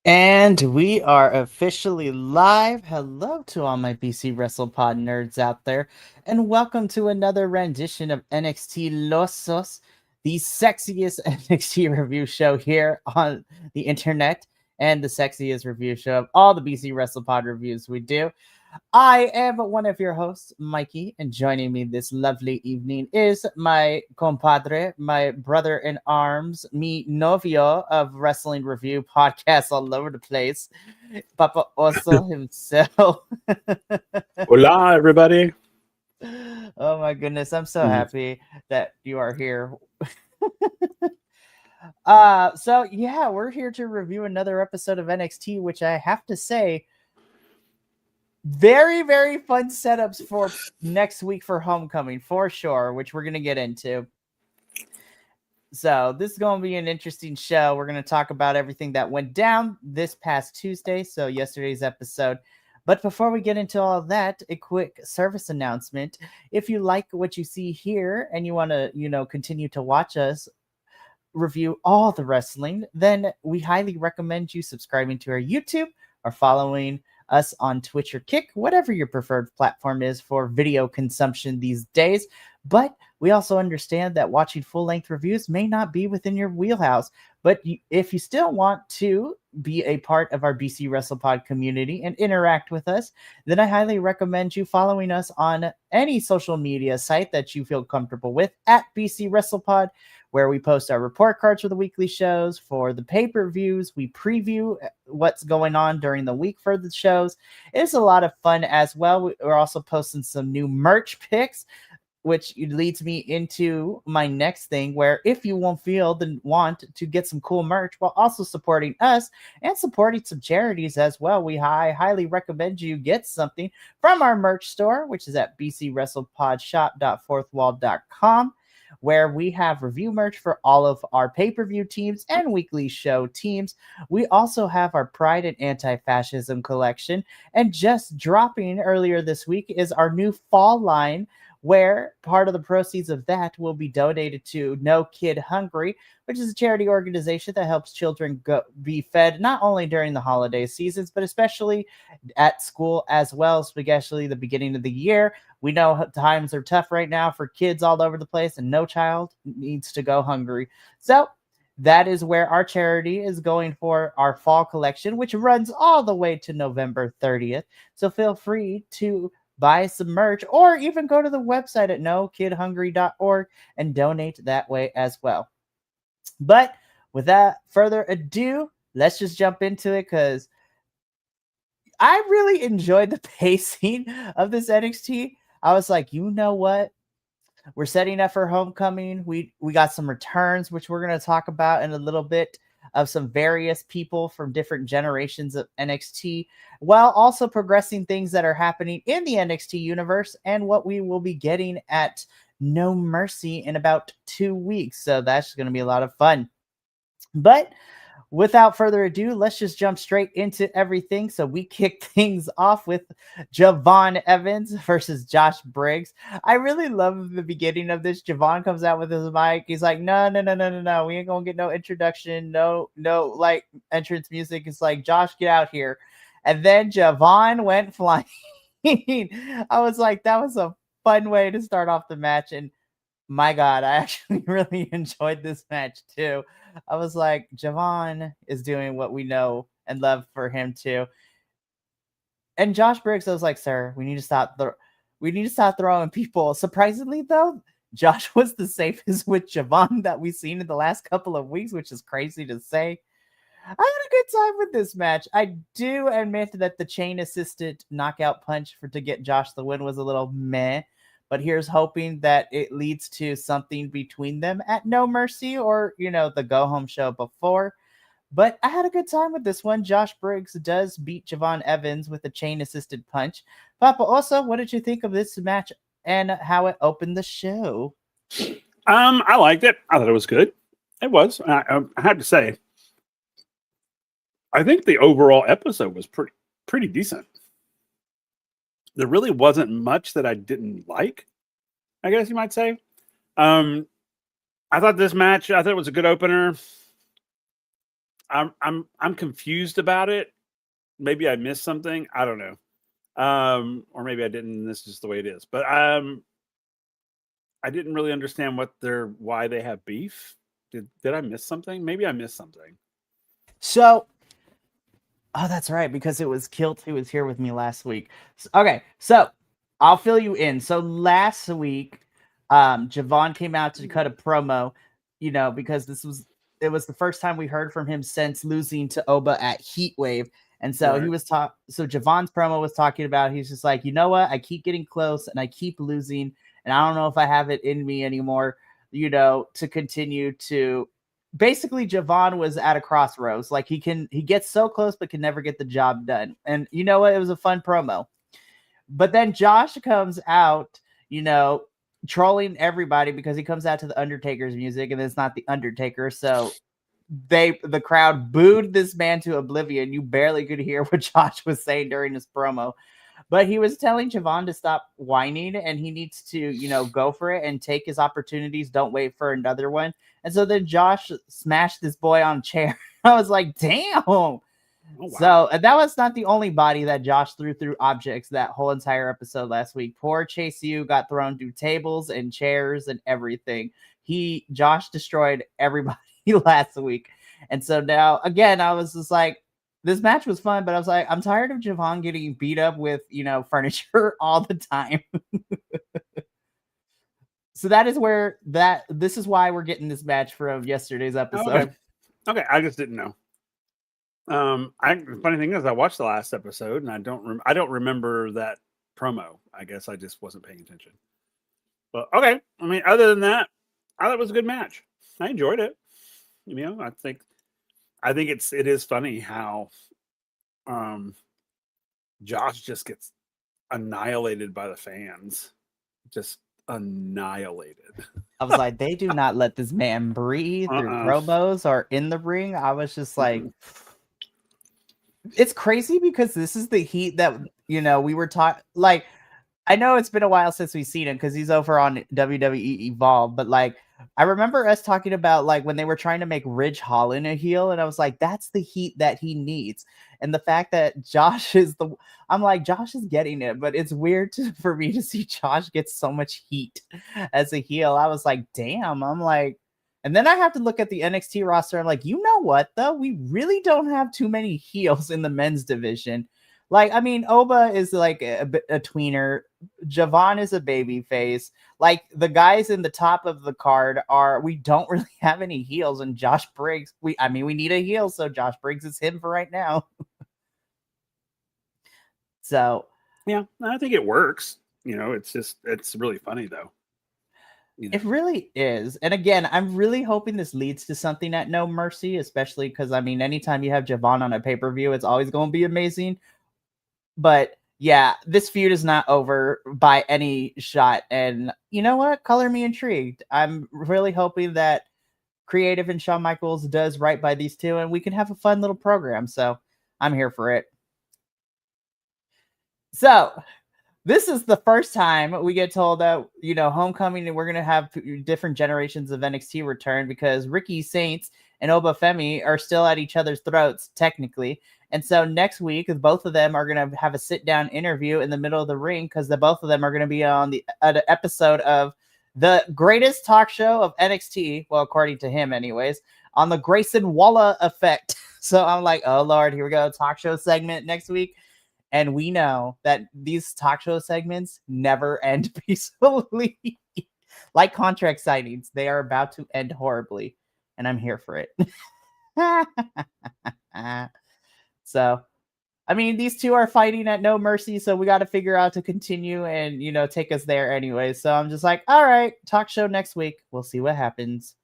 And we are officially live. Hello to all my BC WrestlePod nerds out there, and welcome to another rendition of NXTilosos, the sexiest NXT review show here on the internet, and the sexiest review show of all the BC WrestlePod reviews we do. I am one of your hosts, Mikey, and joining me this lovely evening is my compadre, my brother in arms, mi novio of wrestling review podcasts all over the place, Papa Oso himself. Hola, everybody. Oh my goodness, I'm so Mm. happy that you are here. So yeah, we're here to review another episode of NXT, which I have to say very, very fun setups for next week for Homecoming for sure, which we're going to get into. So, this is going to be an interesting show. We're going to talk about everything that went down this past Tuesday, so yesterday's episode. But before we get into all of that, a quick service announcement. If you like what you see here and you want to, continue to watch us review all the wrestling, then we highly recommend you subscribing to our YouTube or following us on Twitch or Kick, whatever your preferred platform is for video consumption these days. But we also understand that watching full length reviews may not be within your wheelhouse. But if you still want to be a part of our BC WrestlePod community and interact with us, then I highly recommend you following us on any social media site that you feel comfortable with at BC WrestlePod, where we post our report cards for the weekly shows. For the pay-per-views, we preview what's going on during the week for the shows. It's a lot of fun as well. We're also posting some new merch picks, which leads me into my next thing, where if you won't feel the want to get some cool merch while also supporting us and supporting some charities as well, we highly recommend you get something from our merch store, which is at bcwrestlepodshop.fourthwall.com, where we have review merch for all of our pay-per-view teams and weekly show teams. We also have our Pride and Anti-Fascism collection, and just dropping earlier this week is our new fall line, where part of the proceeds of that will be donated to No Kid Hungry, which is a charity organization that helps children be fed not only during the holiday seasons, but especially at school as well, especially the beginning of the year. We know times are tough right now for kids all over the place, and no child needs to go hungry. So that is where our charity is going for our fall collection, which runs all the way to November 30th. So feel free to buy some merch or even go to the website at nokidhungry.org and donate that way as well. But without further ado, let's just jump into it, because I really enjoyed the pacing of this NXT. I was like, you know what? We're setting up for Homecoming. We got some returns, which we're going to talk about in a little bit, of some various people from different generations of NXT, while also progressing things that are happening in the NXT universe and what we will be getting at No Mercy in about 2 weeks. So that's going to be a lot of fun. But without further ado, let's just jump straight into everything. So we kick things off with Javon Evans versus Josh Briggs. I really love the beginning of this. Javon comes out with his mic. He's like, no, no, no, no, no, no. We ain't gonna get no introduction, no like entrance music. It's like, Josh, get out here. And then Javon went flying. I was like, that was a fun way to start off the match. And my God, I actually really enjoyed this match too. I was like, Javon is doing what we know and love for him too. And Josh Briggs, I was like, sir, we need to stop throwing people. Surprisingly though, Josh was the safest with Javon that we've seen in the last couple of weeks, which is crazy to say. I had a good time with this match. I do admit that the chain assisted knockout punch to get Josh the win was a little meh, but here's hoping that it leads to something between them at No Mercy, or the go home show before. But I had a good time with this one. Josh Briggs does beat Javon Evans with a chain assisted punch. Papa, also, what did you think of this match and how it opened the show? I liked it. I thought it was good. It was. I have to say, I think the overall episode was pretty decent. There really wasn't much that I didn't like, I guess you might say. I thought this match, I thought it was a good opener. I'm confused about it. Maybe I missed something. I don't know. Or maybe I didn't. And this is just the way it is. But I didn't really understand why they have beef. Did I miss something? Maybe I missed something. So, oh, that's right, because it was Kilt who was here with me last week. Okay, so I'll fill you in. So last week, Javon came out to cut a promo, because it was the first time we heard from him since losing to Oba at Heatwave. And so Right. so Javon's promo was talking about, he's just like, you know what? I keep getting close and I keep losing, and I don't know if I have it in me anymore, to continue to. Basically, Javon was at a crossroads. Like he gets so close, but can never get the job done. And you know what? It was a fun promo. But then Josh comes out, trolling everybody because he comes out to the Undertaker's music, and it's not the Undertaker. So the crowd booed this man to oblivion. You barely could hear what Josh was saying during this promo. But he was telling Javon to stop whining, and he needs to, go for it and take his opportunities. Don't wait for another one. And so then Josh smashed this boy on a chair. I was like, damn. Oh, wow. So and that was not the only body that Josh threw through objects that whole entire episode last week. Poor Chase U got thrown through tables and chairs and everything. Josh destroyed everybody last week. And so now, again, I was just like, this match was fun, but I was like, I'm tired of Javon getting beat up with, furniture all the time. So that is this is why we're getting this match from yesterday's episode. Okay. I just didn't know. The funny thing is, I watched the last episode and I don't remember that promo. I guess I just wasn't paying attention. But okay. I mean, other than that, I thought it was a good match. I enjoyed it. I think it is funny how Josh just gets annihilated by the fans. Just annihilated. I was like, they do not let this man breathe through promos or in the ring. I was just like, it's crazy because this is the heat that, we were taught. Like, I know it's been a while since we've seen him because he's over on WWE Evolve, but like, I remember us talking about like when they were trying to make Ridge Holland a heel, and I was like, that's the heat that he needs. And the fact that Josh I'm like, Josh is getting it, but it's weird for me to see Josh get so much heat as a heel. I was like, damn. I'm like, and then I have to look at the NXT roster. I'm like, you know what though? We really don't have too many heels in the men's division. Like, I mean, Oba is like a tweener. Javon is a baby face. Like, the guys in the top of the card we don't really have any heels. And Josh Briggs, we need a heel. So Josh Briggs is him for right now. So. Yeah, I think it works. It's really funny though. It really is. And again, I'm really hoping this leads to something at No Mercy, especially because, anytime you have Javon on a pay-per-view, it's always going to be amazing. But yeah, this feud is not over by any shot. And you know what? Color me intrigued. I'm really hoping that Creative and Shawn Michaels does right by these two, and we can have a fun little program. So I'm here for it. So this is the first time we get told that, Homecoming, and we're going to have different generations of NXT return because Ricky Saints and Oba Femi are still at each other's throats, technically. And so next week, both of them are going to have a sit-down interview in the middle of the ring because both of them are going to be on the episode of the greatest talk show of NXT, well, according to him anyways, on the Grayson Waller effect. So I'm like, oh, Lord, here we go. Talk show segment next week. And we know that these talk show segments never end peacefully. Like contract signings, they are about to end horribly. And I'm here for it. So, these two are fighting at No Mercy. So we got to figure out to continue and, take us there anyway. So I'm just like, all right, talk show next week. We'll see what happens.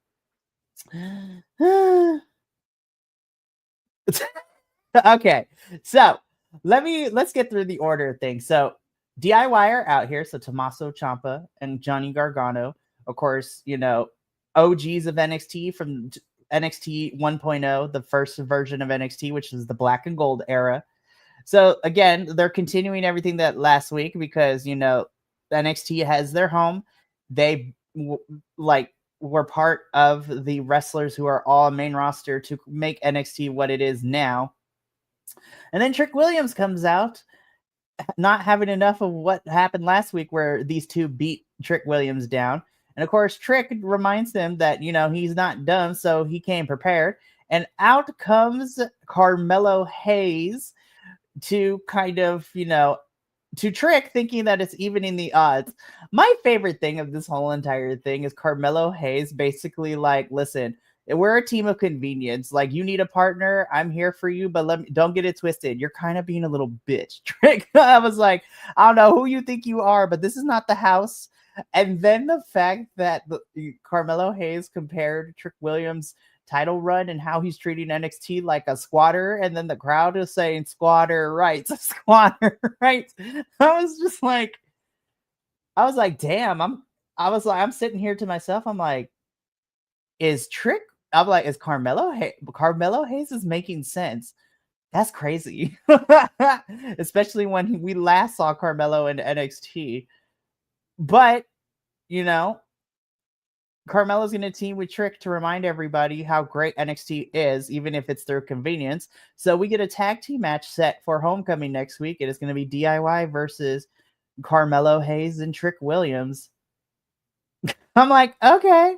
Okay. So let's get through the order of things. So DIY are out here. So Tommaso Ciampa and Johnny Gargano, of course, OGs of NXT from NXT 1.0, the first version of NXT, which is the black and gold era. So again, they're continuing everything that last week because, NXT has their home. They were part of the wrestlers who are all main roster to make NXT what it is now. And then Trick Williams comes out, not having enough of what happened last week where these two beat Trick Williams down. And of course, Trick reminds them that, he's not dumb, so he came prepared. And out comes Carmelo Hayes to kind of, to Trick, thinking that it's evening the odds. My favorite thing of this whole entire thing is Carmelo Hayes basically like, listen, we're a team of convenience. Like, you need a partner, I'm here for you, but don't get it twisted. You're kind of being a little bitch, Trick. I was like, I don't know who you think you are, but this is not the house. And then the fact that Carmelo Hayes compared Trick Williams' title run and how he's treating NXT like a squatter, and then the crowd is saying squatter rights, squatter rights. I was like, damn. I'm sitting here to myself. I'm like, is Carmelo Hayes is making sense. That's crazy. Especially when we last saw Carmelo in NXT. But, Carmelo's going to team with Trick to remind everybody how great NXT is, even if it's through convenience. So we get a tag team match set for Homecoming next week. It is going to be DIY versus Carmelo Hayes and Trick Williams. I'm like, okay.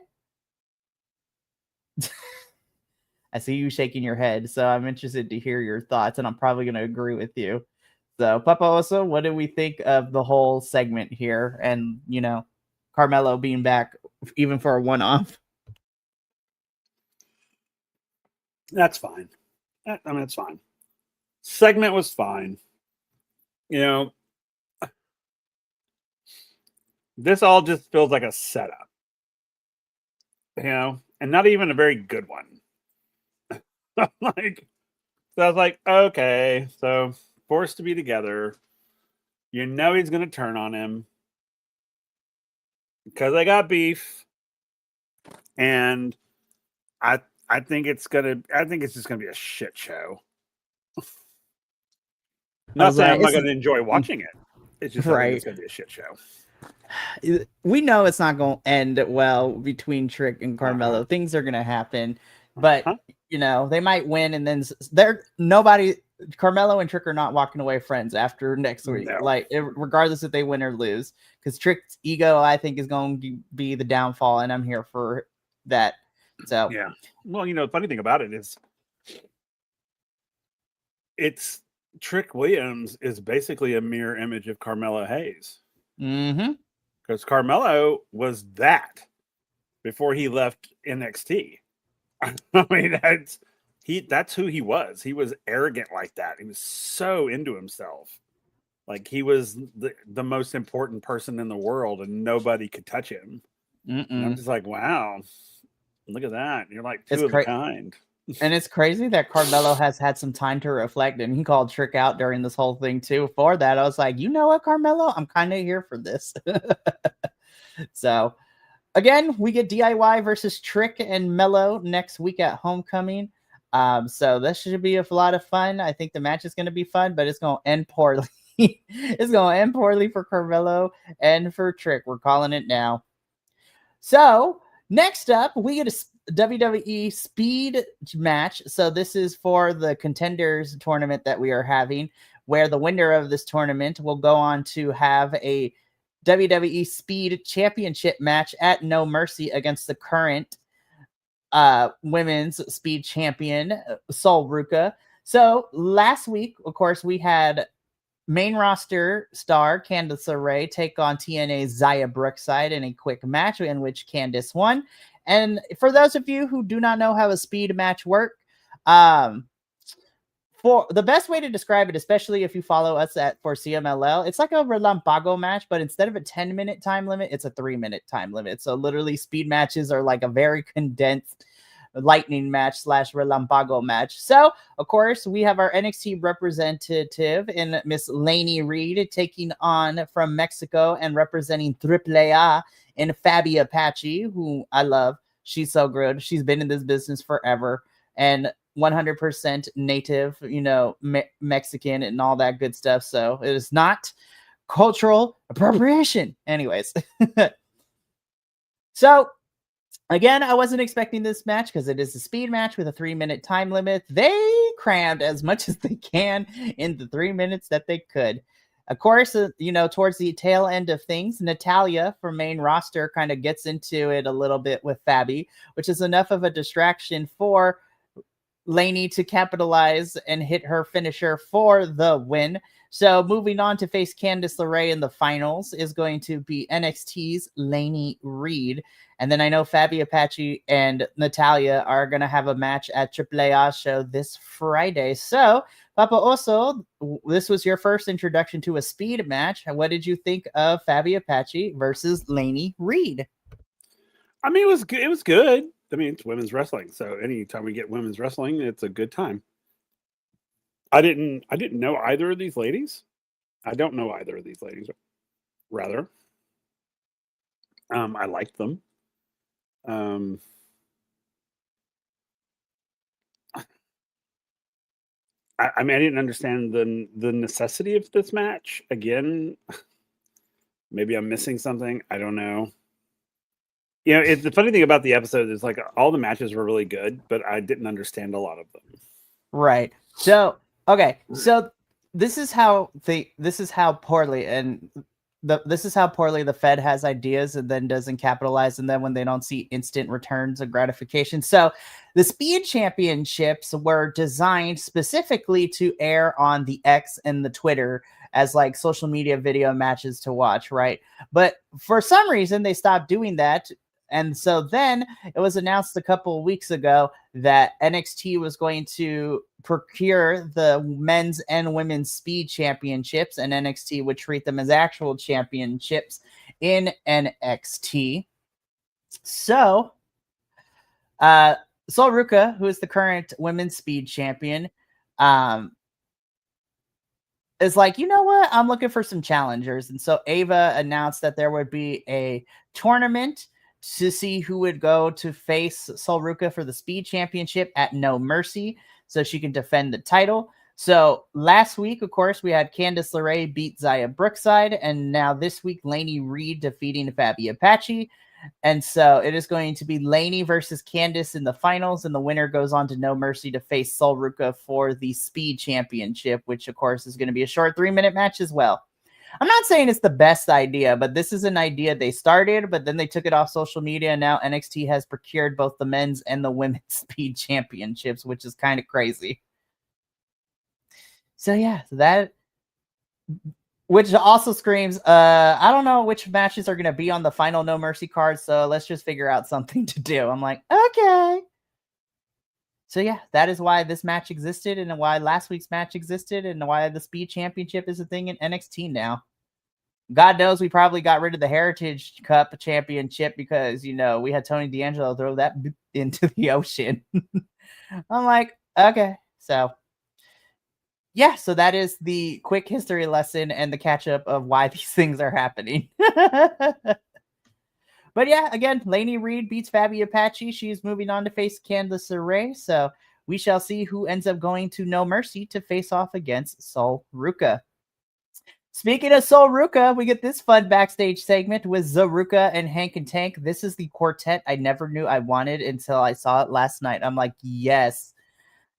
I see you shaking your head, so I'm interested to hear your thoughts, and I'm probably going to agree with you. So, Papa Oso, what do we think of the whole segment here? And, Carmelo being back even for a one-off. That's fine. It's fine. Segment was fine. This all just feels like a setup. And not even a very good one. So I was like, okay, so forced to be together. He's going to turn on him because I got beef, and I think it's just gonna be a shit show. Not saying I'm not going to enjoy watching it. It's just right. It's going to be a shit show. We know it's not going to end well between Trick and Carmelo. Things are going to happen, but they might win, and then Carmelo and Trick are not walking away friends after next week. No. Regardless if they win or lose, because Trick's ego, I think, is going to be the downfall, and I'm here for that. So yeah. Well, the funny thing about it is, it's Trick Williams is basically a mirror image of Carmelo Hayes. Mm-hmm. Because Carmelo was that before he left NXT. I mean, that's who he was. He was arrogant like that. He was so into himself. Like, he was the most important person in the world, and nobody could touch him. And I'm just like, wow, look at that. You're like two of a kind. And it's crazy that Carmelo has had some time to reflect, and he called Trick out during this whole thing too. For that, I was like, you know what, Carmelo? I'm kind of here for this. So, again, we get DIY versus Trick and Mello next week at Homecoming. So this should be a lot of fun. I think the match is going to be fun, but it's going to end poorly. It's going to end poorly for Carmelo and for Trick. We're calling it now. So, next up, we get a WWE Speed match. So this is for the Contenders tournament that we are having, where the winner of this tournament will go on to have a WWE Speed Championship match at No Mercy against the current women's Speed Champion, Sol Ruka. So last week, of course, we had main roster star Candice LeRae take on TNA's Xia Brookside in a quick match in which Candice won. And for those of you who do not know how a speed match works, for the best way to describe it, especially if you follow us for CMLL, it's like a Relampago match, but instead of a 10-minute time limit, it's a 3-minute time limit. So literally, speed matches are like a very condensed lightning match / Relampago match. So, of course, we have our NXT representative in Miss Lainey Reed taking on from Mexico and representing AAA in Fabi Apache, who I love. She's so good. She's been in this business forever and 100% native, Mexican and all that good stuff. So it is not cultural appropriation. Anyways. So Again, I wasn't expecting this match because it is a speed match with a 3-minute time limit. They crammed as much as they can in the 3 minutes that they could. Of course, towards the tail end of things, Natalia from main roster kind of gets into it a little bit with Fabi, which is enough of a distraction for Laney to capitalize and hit her finisher for the win. So moving on to face Candice LeRae in the finals is going to be NXT's Laney Reed. And then I know Fabi Apache and Natalia are going to have a match at AAA show this Friday. So, Papa Oso, this was your first introduction to a speed match. What did you think of Fabi Apache versus Laney Reed? I mean, it was good. It was good. I mean, it's women's wrestling, so anytime we get women's wrestling, it's a good time. I didn't know either of these ladies. I don't know either of these ladies. Rather, I liked them. I mean, I didn't understand the necessity of this match. Again, maybe I'm missing something. I don't know. The funny thing about the episode is like all the matches were really good, but I didn't understand a lot of them. Right. So, okay. So this is how poorly the Fed has ideas and then doesn't capitalize on them when they don't see instant returns of gratification. So the Speed Championships were designed specifically to air on the X and the Twitter as like social media video matches to watch, right? But for some reason they stopped doing that. And so then it was announced a couple of weeks ago that NXT was going to procure the men's and women's speed championships, and NXT would treat them as actual championships in NXT. So, Sol Ruka, who is the current women's speed champion, is like, you know what? I'm looking for some challengers. And so Ava announced that there would be a tournament to see who would go to face Sol Ruka for the Speed Championship at No Mercy, so she can defend the title. So last week, of course, we had Candice LeRae beat Zaya Brookside, and now this week, Laney Reed defeating Fabi Apache. And so it is going to be Laney versus Candice in the finals, and the winner goes on to No Mercy to face Sol Ruka for the Speed Championship, which, of course, is going to be a short 3-minute match as well. I'm not saying it's the best idea, but this is an idea they started, but then they took it off social media, and now NXT has procured both the men's and the women's speed championships, which is kind of crazy. So yeah, that, which also screams, I don't know which matches are going to be on the final No Mercy card, so let's just figure out something to do. I'm like, okay. So yeah, that is why this match existed, and why last week's match existed, and why the Speed Championship is a thing in NXT now. God knows we probably got rid of the Heritage Cup Championship because, we had Tony D'Angelo throw that into the ocean. I'm like, okay. So yeah, so that is the quick history lesson and the catch up of why these things are happening. But yeah, again, Laney Reed beats Fabi Apache. She's moving on to face Candice LeRae. So we shall see who ends up going to No Mercy to face off against Sol Ruka. Speaking of Sol Ruka, we get this fun backstage segment with Zaruka and Hank and Tank. This is the quartet I never knew I wanted until I saw it last night. I'm like, yes,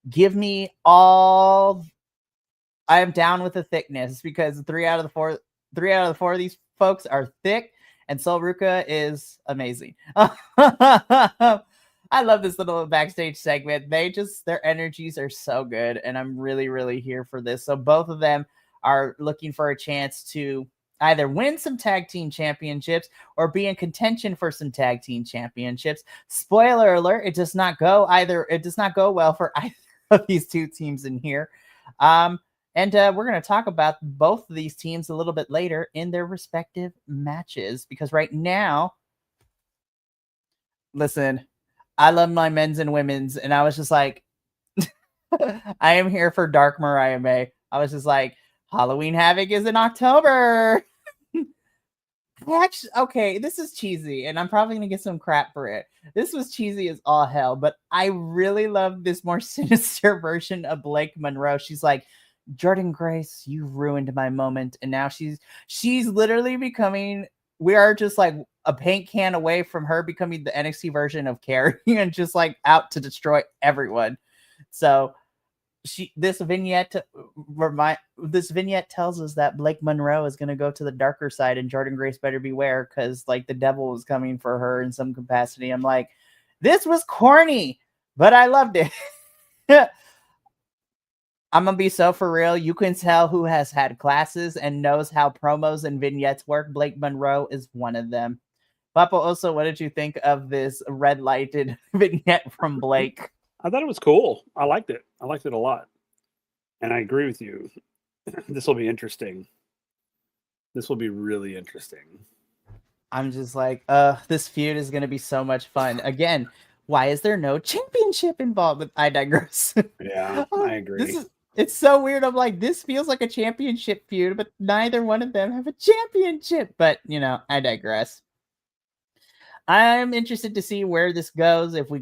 give me all. I am down with the thickness because 3 out of the 4 of these folks are thick. And Sol Ruka is amazing. I love this little backstage segment. Their energies are so good, and I'm really, really here for this. So both of them are looking for a chance to either win some tag team championships or be in contention for some tag team championships. Spoiler alert, it does not go well for either of these two teams in here. And we're going to talk about both of these teams a little bit later in their respective matches. Because right now, listen, I love my men's and women's. And I was just like, I am here for Dark Mariah May. I was just like, Halloween Havoc is in October. Actually, okay, this is cheesy. And I'm probably going to get some crap for it. This was cheesy as all hell. But I really love this more sinister version of Blake Monroe. She's like, Jordan Grace, you ruined my moment. And now she's literally becoming we are just like a paint can away from her becoming the NXT version of Carrie and just like out to destroy everyone. So this vignette tells us that Blake Monroe is going to go to the darker side, and Jordan Grace better beware because like the devil is coming for her in some capacity. I'm like, this was corny, but I loved it. I'm gonna be so for real. You can tell who has had classes and knows how promos and vignettes work. Blake Monroe is one of them. Papa, also, what did you think of this red lighted vignette from Blake? I thought it was cool. I liked it. I liked it a lot. And I agree with you. This will be interesting. This will be really interesting. I'm just like, this feud is gonna be so much fun. Again, why is there no championship involved? But I digress. Yeah, I agree. It's so weird. I'm like, this feels like a championship feud, but neither one of them have a championship. But I digress. I'm interested to see where this goes. If we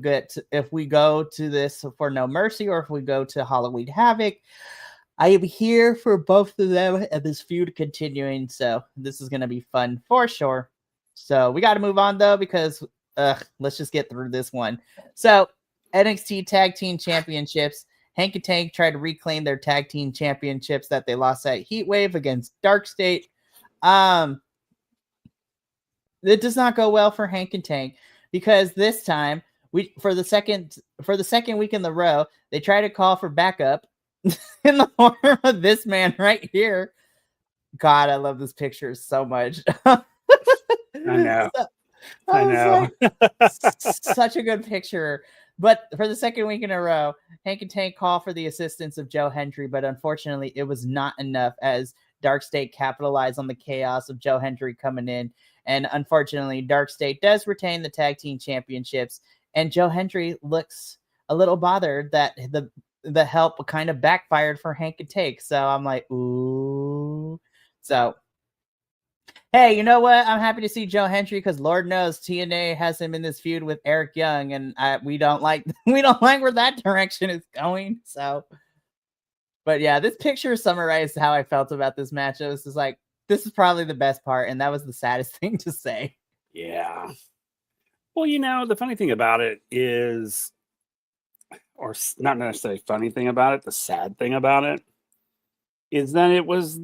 go to this for No Mercy, or if we go to Halloween Havoc. I am here for both of them and this feud continuing. So this is going to be fun for sure. So we got to move on though, because let's just get through this one. So NXT Tag Team Championships. Hank and Tank tried to reclaim their tag team championships that they lost at Heatwave against Dark State. It does not go well for Hank and Tank, because this time for the second week in the row, they try to call for backup in the form of this man right here. God, I love this picture so much. I know. I know. Like, such a good picture. But for the second week in a row, Hank and Tank call for the assistance of Joe Hendry, but unfortunately it was not enough, as Dark State capitalized on the chaos of Joe Hendry coming in. And unfortunately, Dark State does retain the tag team championships, and Joe Hendry looks a little bothered that the help kind of backfired for Hank and Tank. So I'm like, ooh. So hey, you know what? I'm happy to see Joe Hendry, because Lord knows TNA has him in this feud with Eric Young, and we don't like where that direction is going. So, but yeah, this picture summarized how I felt about this match. It was just like, this is probably the best part, and that was the saddest thing to say. Yeah. Well, the funny thing about it is, or not necessarily funny thing about it, the sad thing about it is that it was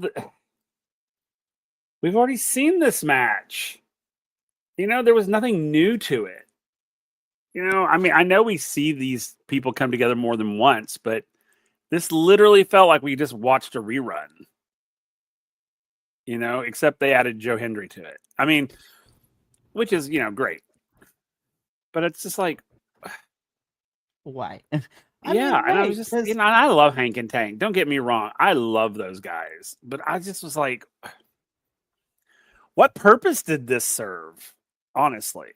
we've already seen this match. There was nothing new to it. I mean, I know we see these people come together more than once, but this literally felt like we just watched a rerun. Except they added Joe Hendry to it. I mean, which is, great. But it's just like, why? And I was just, I love Hank and Tank. Don't get me wrong. I love those guys. But I just was like, what purpose did this serve? Honestly.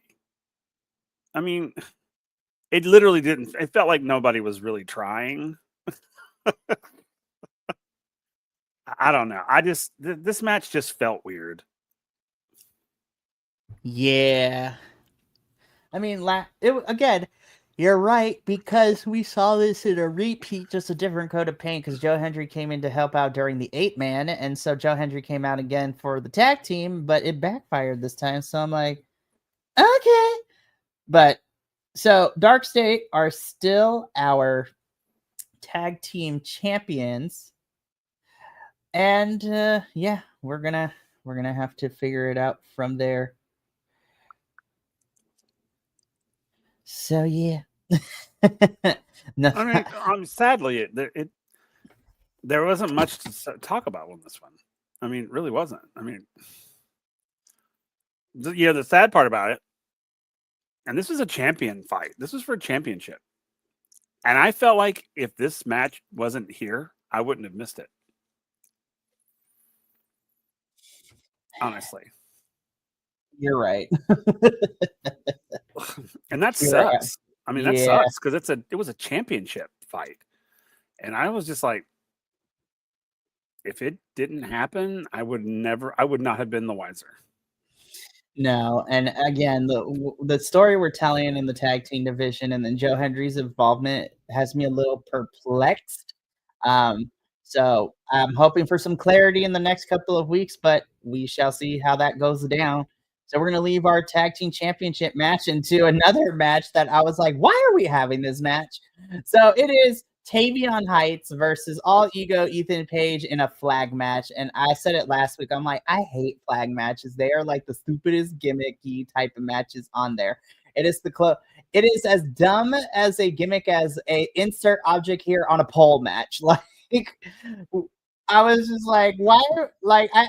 I mean, it literally didn't. It felt like nobody was really trying. I don't know. This match just felt weird. Yeah. I mean, again, you're right, because we saw this in a repeat, just a different coat of paint, because Joe Hendry came in to help out during the 8-man, and so Joe Hendry came out again for the tag team, but it backfired this time, so I'm like, okay. But, so, Dark State are still our tag team champions, and, yeah, we're gonna have to figure it out from there. So yeah. No. I mean, sadly, there wasn't much to talk about on this one. I mean, it really wasn't. I mean, the sad part about it, and this was a champion fight. This was for a championship. And I felt like if this match wasn't here, I wouldn't have missed it. Honestly. You're right. And that sucks. Right. I mean, that sucks, because it was a championship fight. And I was just like, if it didn't happen, I would not have been the wiser. No, and again, the story we're telling in the tag team division, and then Joe Hendry's involvement has me a little perplexed. So I'm hoping for some clarity in the next couple of weeks, but we shall see how that goes down. So we're going to leave our tag team championship match into another match that I was like, why are we having this match? So it is Tavion Heights versus All Ego Ethan Page in a flag match. And I said it last week. I'm like, I hate flag matches. They are like the stupidest gimmicky type of matches on there. It is it is as dumb as a gimmick as a insert object here on a pole match. Like I was just like, why?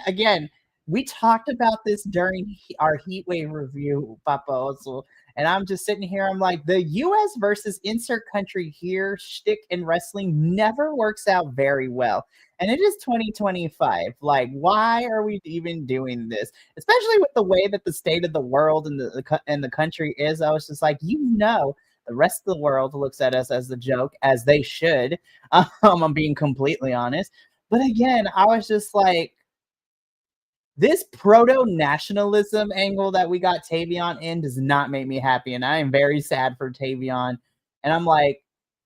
Again, we talked about this during our Heat Wave review, Papa also, and I'm just sitting here. I'm like, the U.S. versus insert country here shtick in wrestling never works out very well, and it is 2025. Like, why are we even doing this? Especially with the way that the state of the world and the country is. I was just like, the rest of the world looks at us as a joke, as they should. I'm being completely honest. But again, I was just like, this proto-nationalism angle that we got Tavion in does not make me happy. And I am very sad for Tavion. And I'm like,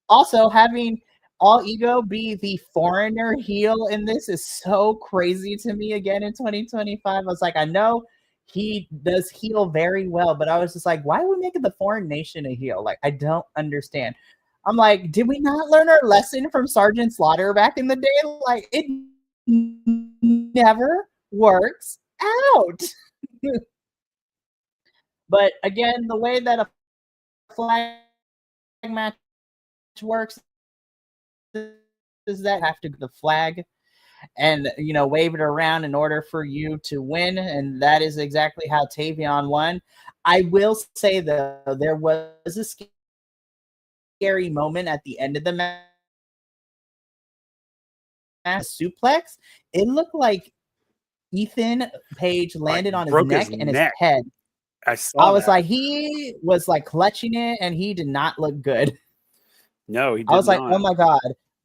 also having All Ego be the foreigner heel in this is so crazy to me again in 2025. I was like, I know he does heel very well, but I was just like, why are we making the foreign nation a heel? Like, I don't understand. I'm like, did we not learn our lesson from Sergeant Slaughter back in the day? Like, it never works out. But again, the way that a flag match works is that have to the flag and wave it around in order for you to win, and that is exactly how Tavion won. I will say though, there was a scary moment at the end of the match. Suplex. It looked like Ethan Page landed on his neck and his head. I was like, he was like clutching it, and he did not look good. No, he did I was not. like, oh my God,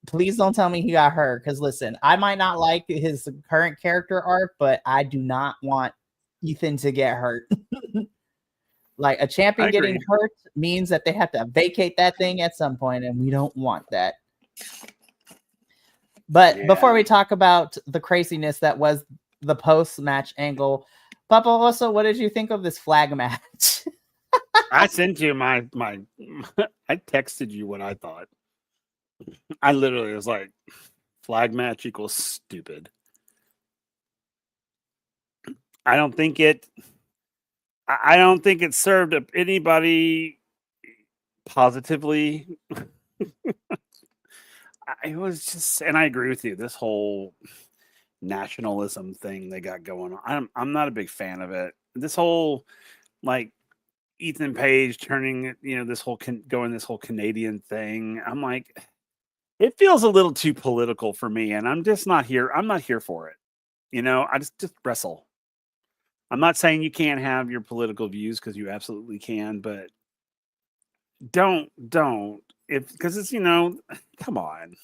please don't tell me he got hurt. Because listen, I might not like his current character arc, but I do not want Ethan to get hurt. Like, a champion getting hurt means that they have to vacate that thing at some point, and we don't want that. But before we talk about the craziness that was the post-match angle, Papa, also, what did you think of this flag match? I sent you my I texted you what I thought. I literally was like, flag match equals stupid. I don't think it served anybody positively. It was just, and I agree with you, this whole nationalism thing they got going on. I'm not a big fan of it. This whole, like, Ethan Page turning, this whole Canadian thing. I'm like, it feels a little too political for me, and I'm just not here. I'm not here for it. I just wrestle. I'm not saying you can't have your political views, because you absolutely can, but don't because it's, come on.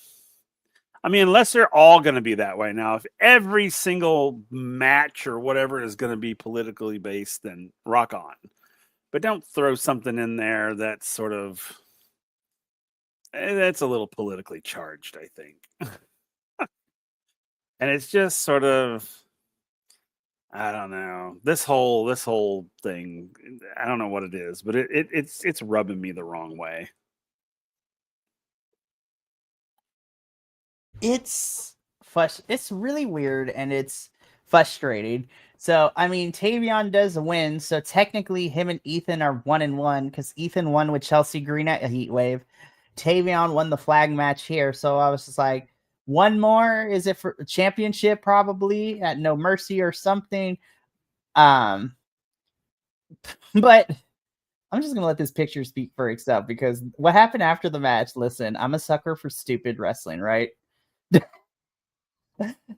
I mean, unless they're all going to be that way. Now, if every single match or whatever is going to be politically based, then rock on. But don't throw something in there that's sort of, that's a little politically charged, I think. And it's just sort of, I don't know, this whole thing, I don't know what it is, but it's rubbing me the wrong way. It's really weird, and it's frustrating. So, I mean, Tavion does win. So technically, him and Ethan are 1-1, because Ethan won with Chelsea Green at a Heat Wave. Tavion won the flag match here. So I was just like, one more? Is it for a championship? Probably at No Mercy or something. But I'm just gonna let this picture speak for itself, because what happened after the match? Listen, I'm a sucker for stupid wrestling, right?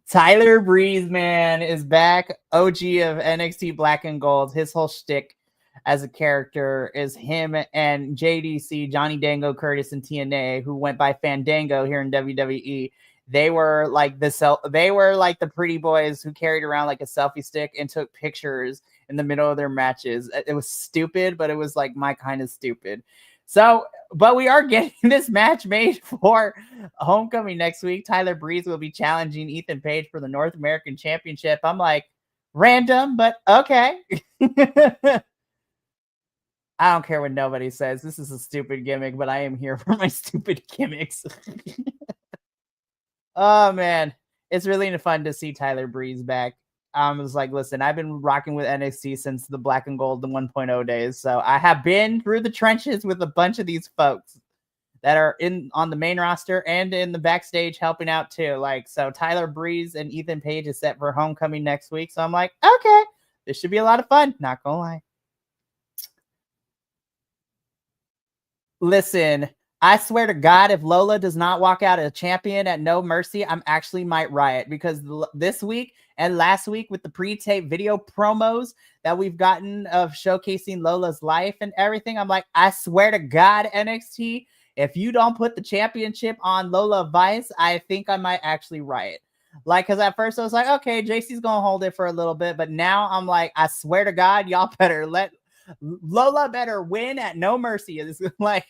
Tyler Breeze, man, is back. OG of NXT Black and Gold. His whole shtick as a character is him and JDC, Johnny Dango Curtis, and TNA, who went by Fandango here in WWE. They were like the pretty boys who carried around like a selfie stick and took pictures in the middle of their matches. It was stupid, but it was like my kind of stupid. So, but we are getting this match made for Homecoming next week. Tyler Breeze will be challenging Ethan Page for the North American Championship. I'm like, Random, but okay. I don't care what nobody says. This is a stupid gimmick, but I am here for my stupid gimmicks. Oh man, it's really fun to see Tyler Breeze back. I was like, listen, I've been rocking with NXT since the Black and Gold, the 1.0 days. So I have been through the trenches with a bunch of these folks that are in on the main roster and in the backstage helping out too. Like, so Tyler Breeze and Ethan Page is set for Homecoming next week. So I'm like, okay, this should be a lot of fun. Not gonna lie. Listen, I swear to God, if Lola does not walk out a champion at No Mercy, I'm actually might riot because this week and last week with the pre-tape video promos that we've gotten of showcasing Lola's life and everything, I'm like, I swear to God, NXT, if you don't put the championship on Lola Vice, I think I might actually riot. Like, because at first I was like, okay, JC's gonna hold it for a little bit, but now I'm like, I swear to God, y'all better let Lola better win at No Mercy. It's like,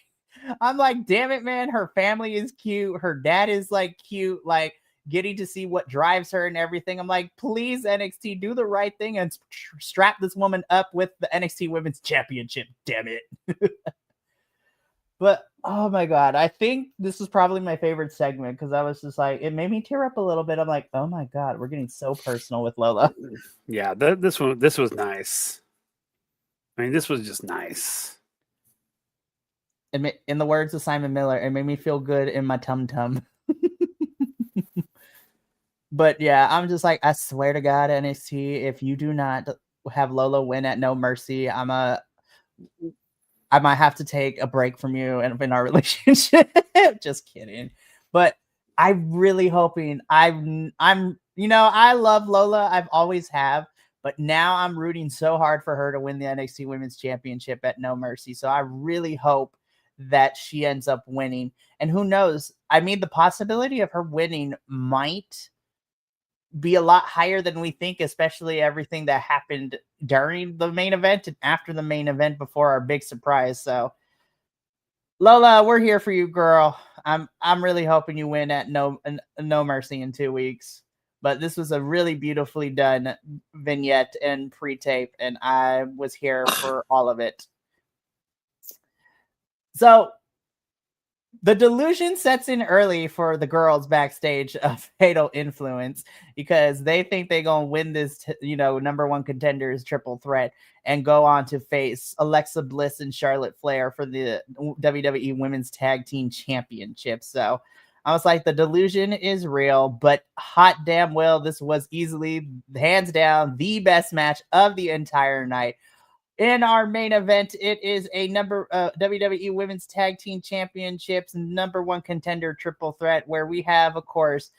I'm like, damn it, man. Her family is cute. Her dad is like cute. Like, getting to see what drives her and everything. I'm like, please, NXT, do the right thing and strap this woman up with the NXT Women's Championship. Damn it. But oh my God, I think this was probably my favorite segment because I was just like, it made me tear up a little bit. I'm like, oh my God, we're getting so personal with Lola. Yeah, this was nice. I mean, this was just nice. In the words of Simon Miller, it made me feel good in my tum tum. But yeah, I'm just like, I swear to God, NXT, if you do not have Lola win at No Mercy, I might have to take a break from you and in our relationship. Just kidding. But I'm really hoping I'm I love Lola. I've always have, but now I'm rooting so hard for her to win the NXT Women's Championship at No Mercy. So I really hope that she ends up winning. And who knows? I mean, the possibility of her winning might be a lot higher than we think, especially everything that happened during the main event and after the main event before our big surprise. So Lola, we're here for you, girl. I'm really hoping you win at No Mercy in 2 weeks. But this was a really beautifully done vignette and pre-tape, and I was here for all of it. So the delusion sets in early for the girls backstage of Fatal Influence because they think they're going to win this, number one contenders triple threat and go on to face Alexa Bliss and Charlotte Flair for the WWE Women's Tag Team Championship. So I was like, the delusion is real, but hot damn well, this was easily, hands down, the best match of the entire night. In our main event, it is a WWE Women's Tag Team Championships number one contender triple threat, where we have, of course,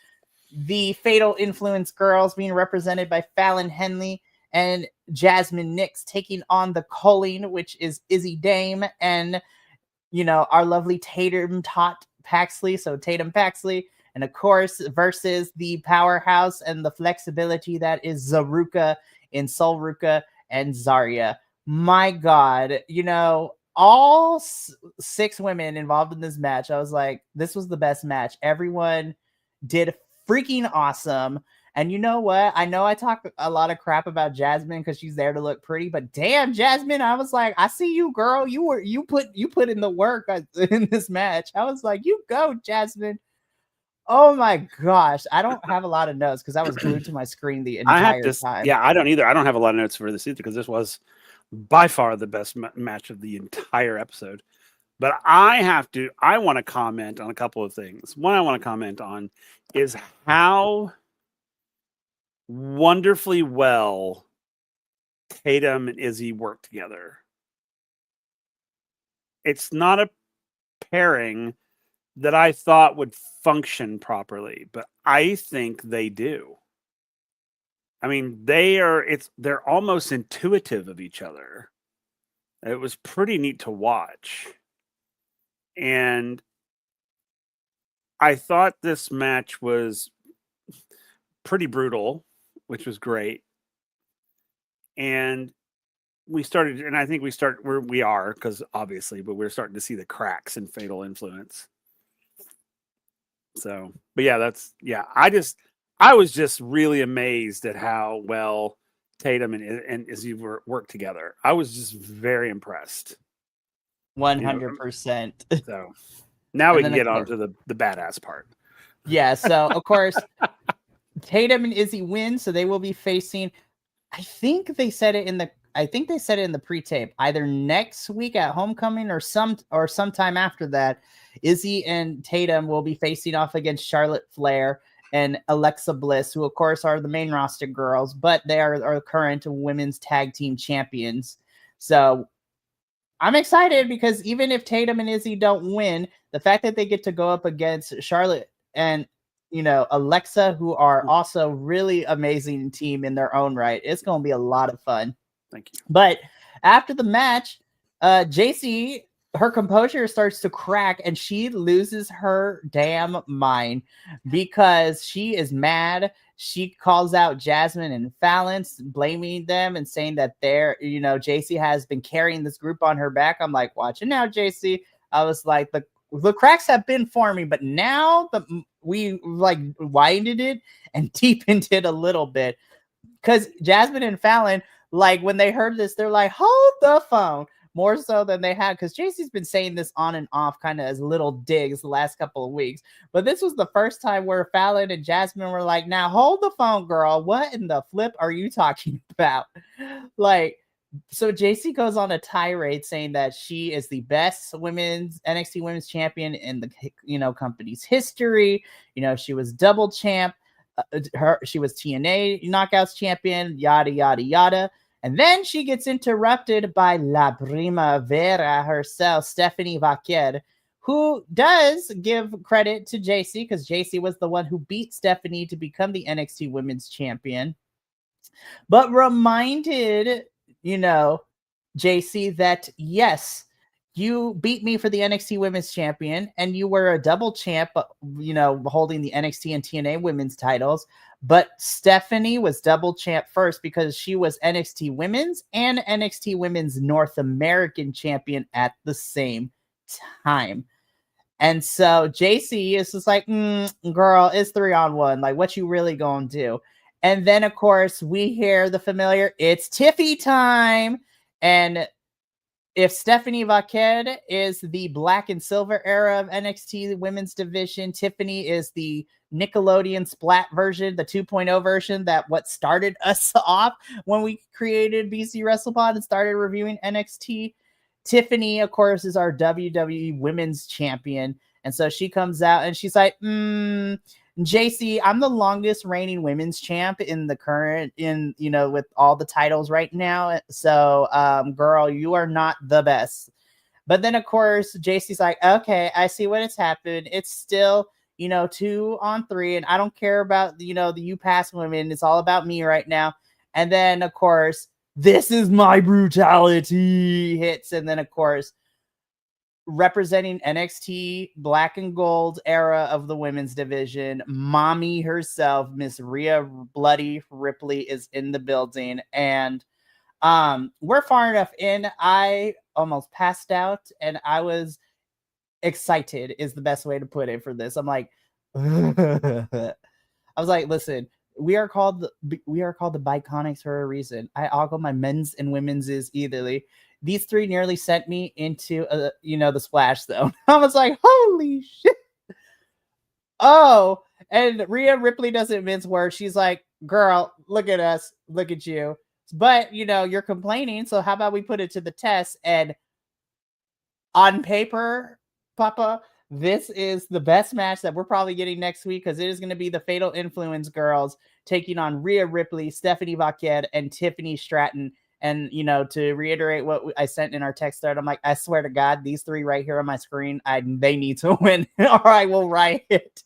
the Fatal Influence girls being represented by Fallon Henley and Jasmine Nix taking on the Colleen, which is Izzy Dame, and our lovely Tatum Paxley, so Tatum Paxley, and of course versus the powerhouse and the flexibility that is Zaruka in Sol Ruka and Zarya. My God, all 6 women involved in this match, I was like, this was the best match. Everyone did freaking awesome. And you know what? I know I talk a lot of crap about Jasmine because she's there to look pretty, but damn, Jasmine, I was like, I see you, girl. You put in the work in this match. I was like, you go, Jasmine. Oh my gosh. I don't have a lot of notes because I was glued to my screen the entire time. Yeah, I don't either. I don't have a lot of notes for this either because this was by far the best match of the entire episode. But I want to comment on a couple of things. One I want to comment on is how wonderfully well Tatum and Izzy work together. It's not a pairing that I thought would function properly, but I think they do. I mean, they're almost intuitive of each other. It was pretty neat to watch. And I thought this match was pretty brutal, which was great. And I think we are, because obviously, but we're starting to see the cracks in Fatal Influence. So, but yeah, I was just really amazed at how well Tatum and Izzy work together. I was just very impressed. 100%. So now we And can then, get of on course- to the badass part. Yeah, so of course, Tatum and Izzy win, so they will be facing. I think they said it in the pre-tape, either next week at Homecoming or sometime after that. Izzy and Tatum will be facing off against Charlotte Flair and Alexa Bliss, who of course are the main roster girls, but they are current women's tag team champions. So I'm excited because even if Tatum and Izzy don't win, the fact that they get to go up against Charlotte and Alexa, who are also really amazing team in their own right, it's going to be a lot of fun. Thank you. But after the match, JC, her composure starts to crack and she loses her damn mind because she is mad. She calls out Jasmine and Fallon, blaming them and saying that JC has been carrying this group on her back. I'm like, watch it now, JC. I was like, the cracks have been forming, but now we like widened it and deepened it a little bit. Because Jasmine and Fallon, like when they heard this, they're like, hold the phone, more so than they had. Because JC's been saying this on and off kind of as little digs the last couple of weeks. But this was the first time where Fallon and Jasmine were like, now hold the phone, girl. What in the flip are you talking about? Like, so JC goes on a tirade saying that she is the best NXT women's champion in the company's history. She was double champ. She was TNA Knockouts champion, yada yada yada. And then she gets interrupted by La Primavera herself, Stephanie Vaquer, who does give credit to JC because JC was the one who beat Stephanie to become the NXT Women's Champion, but reminded JC that yes, you beat me for the NXT Women's Champion, and you were a double champ, holding the NXT and TNA Women's titles. But Stephanie was double champ first because she was NXT Women's and NXT Women's North American Champion at the same time. And so JC is just like, girl, it's 3-on-1. Like, what you really gonna do? And then, of course, we hear the familiar, it's Tiffy time. And if Stephanie Vaquer is the black and silver era of NXT women's division, Tiffany is the Nickelodeon splat version, the 2.0 version, that what started us off when we created BC WrestlePod and started reviewing NXT. Tiffany, of course, is our WWE women's champion. And so she comes out and she's like, JC, I'm the longest reigning women's champ in the current, with all the titles right now. So, girl, you are not the best. But then, of course, JC's like, okay, I see what has happened. It's still, 2-on-3, and I don't care about, the UPass women. It's all about me right now. And then, of course, this is my brutality hits. And then, of course, representing NXT black and gold era of the women's division, mommy herself, Miss Rhea Bloody Ripley, is in the building. And we're far enough in, I almost passed out, and I was excited is the best way to put it for this. I'm like, I was like, listen, we are called the Biconics for a reason. I ogle my men's and women's is eitherly. These three nearly sent me into the splash zone. I was like, holy shit. Oh, and Rhea Ripley doesn't mince words. She's like, girl, look at us, look at you. But you're complaining, so how about we put it to the test? And on paper, Papa, this is the best match that we're probably getting next week, because it is going to be the Fatal Influence girls taking on Rhea Ripley, Stephanie Vaquer, and Tiffany Stratton. And, to reiterate what I sent in our text thread, I'm like, I swear to God, these three right here on my screen, they need to win or I will riot.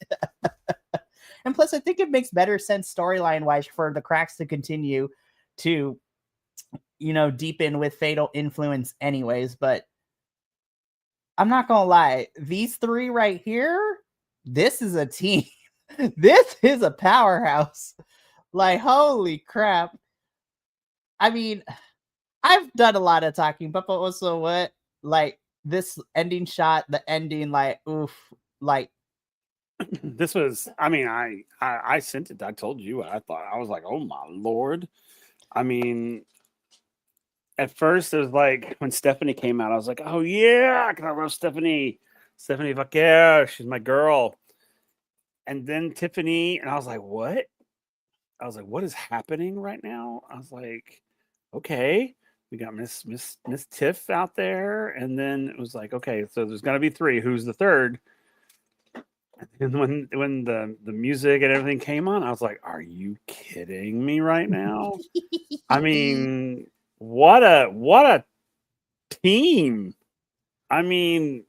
And plus, I think it makes better sense storyline-wise for the cracks to continue to, deepen with Fatal Influence anyways. But I'm not going to lie, these three right here, this is a team. This is a powerhouse. Like, holy crap. I mean, I've done a lot of talking, but also what, like, this ending shot, the ending, like, oof, like. This was, I mean, I sent it. I told you what I thought. I was like, oh my Lord. I mean, at first it was like when Stephanie came out, I was like, oh yeah, I love Stephanie. Stephanie, fuck yeah, she's my girl. And then Tiffany, and I was like, what? I was like, what is happening right now? I was like, okay, we got Miss Tiff out there, and then it was like, okay, so there's gonna be three. Who's the third? And when the music and everything came on, I was like, are you kidding me right now? I mean, what a team. I mean,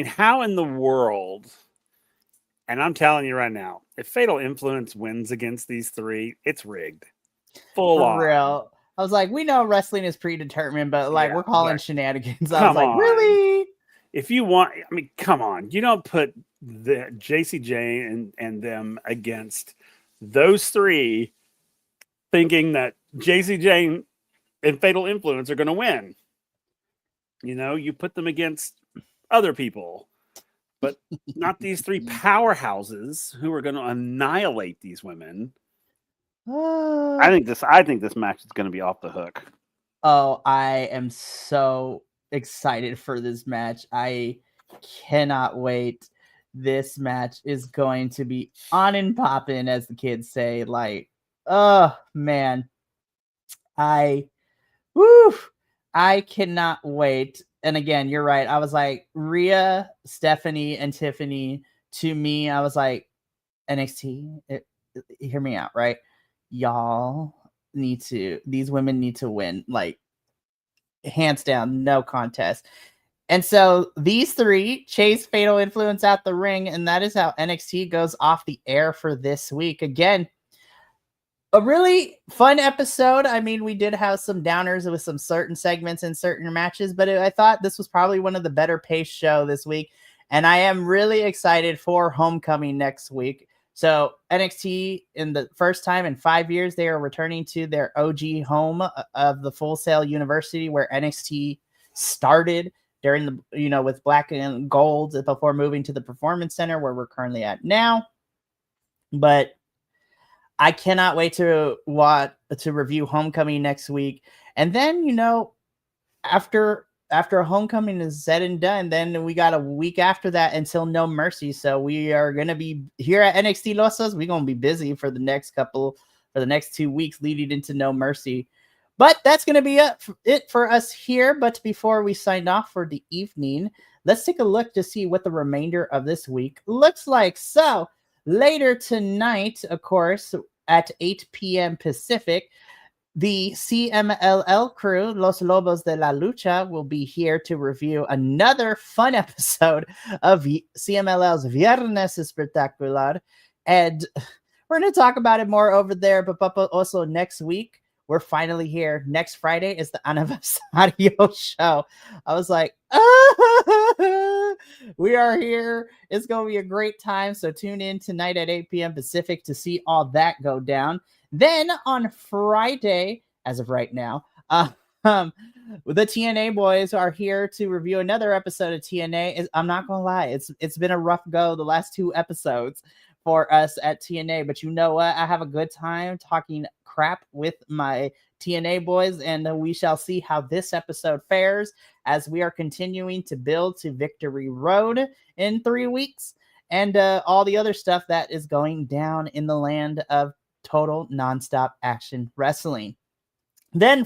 how in the world? And I'm telling you right now, if Fatal Influence wins against these three, it's rigged. Full For on. real. I was like, we know wrestling is predetermined, but like we're calling shenanigans. I was like, on. really? If you want, I mean, come on. You don't put the JCJ and them against those three thinking that JCJ and Fatal Influence are going to win. You know, you put them against other people, but not these three powerhouses who are going to annihilate these women. I think this match is going to be off the hook. Oh, I am so excited for this match. I cannot wait. This match is going to be on and popping, as the kids say. Like, oh man, I cannot wait. And again, you're right. I was like, Rhea, Stephanie, and Tiffany. To me, I was like, NXT. Hear me out, right? Y'all these women need to win, like hands down, no contest. And so these three chase Fatal Influence out the ring, and that is how NXT goes off the air for this week. Again, a really fun episode. I mean, we did have some downers with some certain segments and certain matches, but I thought this was probably one of the better paced show this week. And I am really excited for Homecoming next week. So NXT, in the first time in 5 years, they are returning to their OG home of the Full Sail University, where NXT started during the, with Black and Gold before moving to the Performance Center, where we're currently at now. But I cannot wait to review Homecoming next week. And then, after Homecoming is said and done, then we got a week after that until No Mercy. So we are going to be here at NXTilosos. We're going to be busy for the next 2 weeks leading into No Mercy. But that's going to be it for us here. But before we sign off for the evening, let's take a look to see what the remainder of this week looks like. So later tonight, of course, at 8 p.m. Pacific, the CMLL crew, Los Lobos de la Lucha, will be here to review another fun episode of CMLL's Viernes Espectacular. And we're going to talk about it more over there. But also next week, we're finally here. Next Friday is the Aniversario show. I was like, we are here. It's going to be a great time. So tune in tonight at 8 p.m. Pacific to see all that go down. Then on Friday, as of right now, the TNA boys are here to review another episode of TNA. I'm not going to lie. It's been a rough go the last 2 episodes for us at TNA. But you know what? I have a good time talking crap with my TNA boys, and we shall see how this episode fares as we are continuing to build to Victory Road in 3 weeks and all the other stuff that is going down in the land of total nonstop action wrestling. Then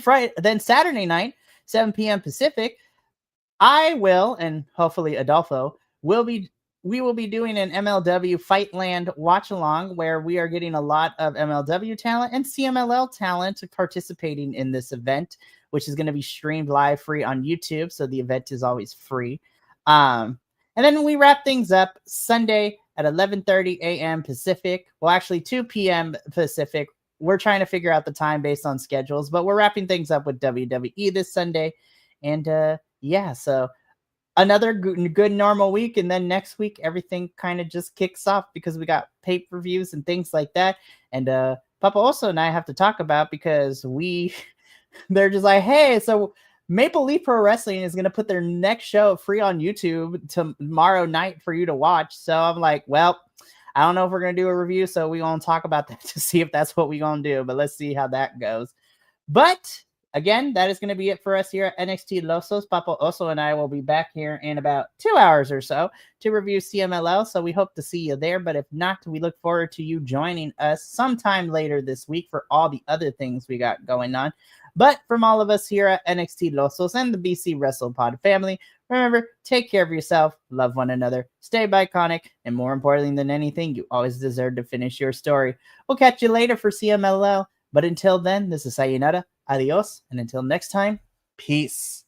Saturday night, 7 p.m. Pacific, I will, and hopefully Adolfo we will be doing an MLW Fightland watch along where we are getting a lot of MLW talent and CMLL talent participating in this event, which is going to be streamed live free on YouTube. So the event is always free. And then we wrap things up Sunday at 11:30 a.m. Pacific. Well, actually 2 p.m. Pacific. We're trying to figure out the time based on schedules, but we're wrapping things up with WWE this Sunday. And so another good normal week. And then next week, everything kind of just kicks off because we got pay-per-views and things like that. And Papa also and I have to talk about because they're just like, hey, so Maple Leaf Pro Wrestling is going to put their next show free on YouTube tomorrow night for you to watch. So I'm like, well, I don't know if we're going to do a review. So we're going to talk about that to see if that's what we're going to do. But let's see how that goes. But again, that is going to be it for us here at NXTilosos. Papa Oso and I will be back here in about 2 hours or so to review CMLL. So we hope to see you there. But if not, we look forward to you joining us sometime later this week for all the other things we got going on. But from all of us here at NXTilosos and the BC WrestlePod family, remember, take care of yourself, love one another, stay iconic, and more importantly than anything, you always deserve to finish your story. We'll catch you later for CMLL. But until then, this is Sayonara, adios, and until next time, peace.